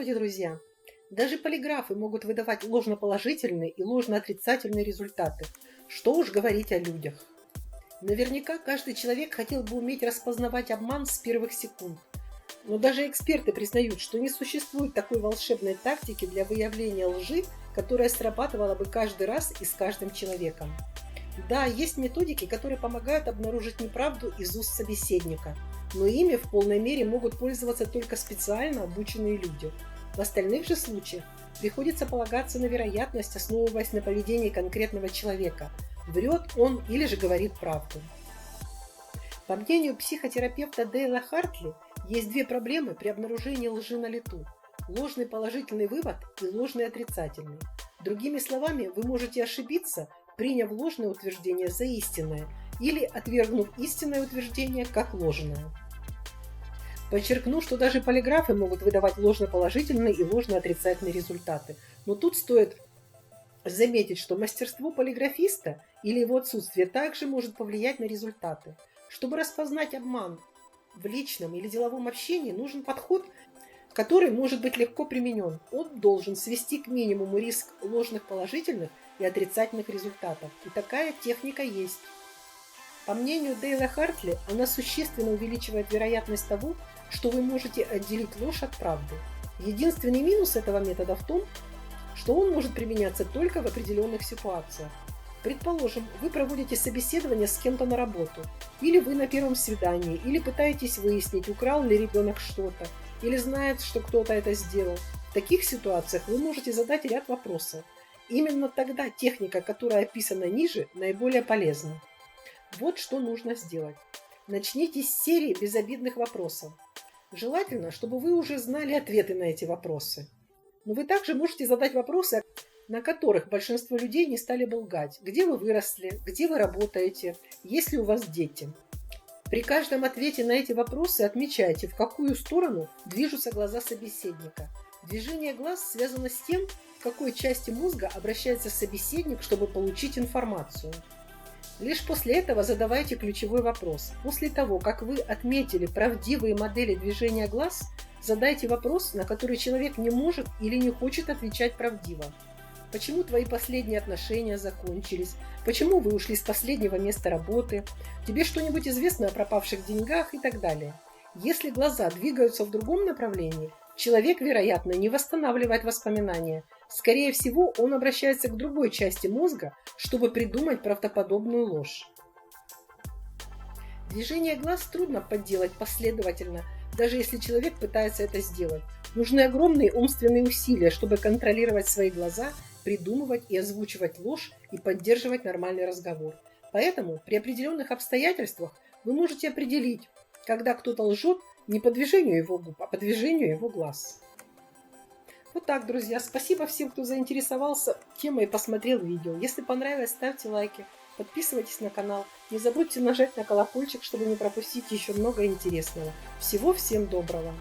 Здравствуйте, друзья! Даже полиграфы могут выдавать ложноположительные и ложноотрицательные результаты. Что уж говорить о людях. Наверняка каждый человек хотел бы уметь распознавать обман с первых секунд. Но даже эксперты признают, что не существует такой волшебной тактики для выявления лжи, которая срабатывала бы каждый раз и с каждым человеком. Да, есть методики, которые помогают обнаружить неправду из уст собеседника, но ими в полной мере могут пользоваться только специально обученные люди. В остальных же случаях приходится полагаться на вероятность, основываясь на поведении конкретного человека, врет он или же говорит правду. По мнению психотерапевта Дейла Хартли, есть две проблемы при обнаружении лжи на лету: ложный положительный вывод и ложный отрицательный. Другими словами, вы можете ошибиться, приняв ложное утверждение за истинное или отвергнув истинное утверждение как ложное. Подчеркну, что даже полиграфы могут выдавать ложноположительные и ложноотрицательные результаты. Но тут стоит заметить, что мастерство полиграфиста или его отсутствие также может повлиять на результаты. Чтобы распознать обман в личном или деловом общении, нужен подход, который может быть легко применен. Он должен свести к минимуму риск ложных положительных и отрицательных результатов. И такая техника есть. По мнению Дейла Хартли, она существенно увеличивает вероятность того, что вы можете отделить ложь от правды. Единственный минус этого метода в том, что он может применяться только в определенных ситуациях. Предположим, вы проводите собеседование с кем-то на работу, или вы на первом свидании, или пытаетесь выяснить, украл ли ребенок что-то, или знает, что кто-то это сделал. В таких ситуациях вы можете задать ряд вопросов. Именно тогда техника, которая описана ниже, наиболее полезна. Вот что нужно сделать. Начните с серии безобидных вопросов. Желательно, чтобы вы уже знали ответы на эти вопросы. Но вы также можете задать вопросы, на которых большинство людей не стали бы лгать. Где вы выросли, где вы работаете, есть ли у вас дети. При каждом ответе на эти вопросы отмечайте, в какую сторону движутся глаза собеседника. Движение глаз связано с тем, в какой части мозга обращается собеседник, чтобы получить информацию. Лишь после этого задавайте ключевой вопрос. После того, как вы отметили правдивые модели движения глаз, задайте вопрос, на который человек не может или не хочет отвечать правдиво. Почему твои последние отношения закончились? Почему вы ушли с последнего места работы? Тебе что-нибудь известно о пропавших деньгах и так далее? Если глаза двигаются в другом направлении, человек, вероятно, не восстанавливает воспоминания. Скорее всего, он обращается к другой части мозга, чтобы придумать правдоподобную ложь. Движение глаз трудно подделать последовательно, даже если человек пытается это сделать. Нужны огромные умственные усилия, чтобы контролировать свои глаза, придумывать и озвучивать ложь и поддерживать нормальный разговор. Поэтому при определенных обстоятельствах вы можете определить, когда кто-то лжет не по движению его губ, а по движению его глаз. Вот так, друзья. Спасибо всем, кто заинтересовался темой и посмотрел видео. Если понравилось, ставьте лайки, подписывайтесь на канал. Не забудьте нажать на колокольчик, чтобы не пропустить еще много интересного. Всего всем доброго!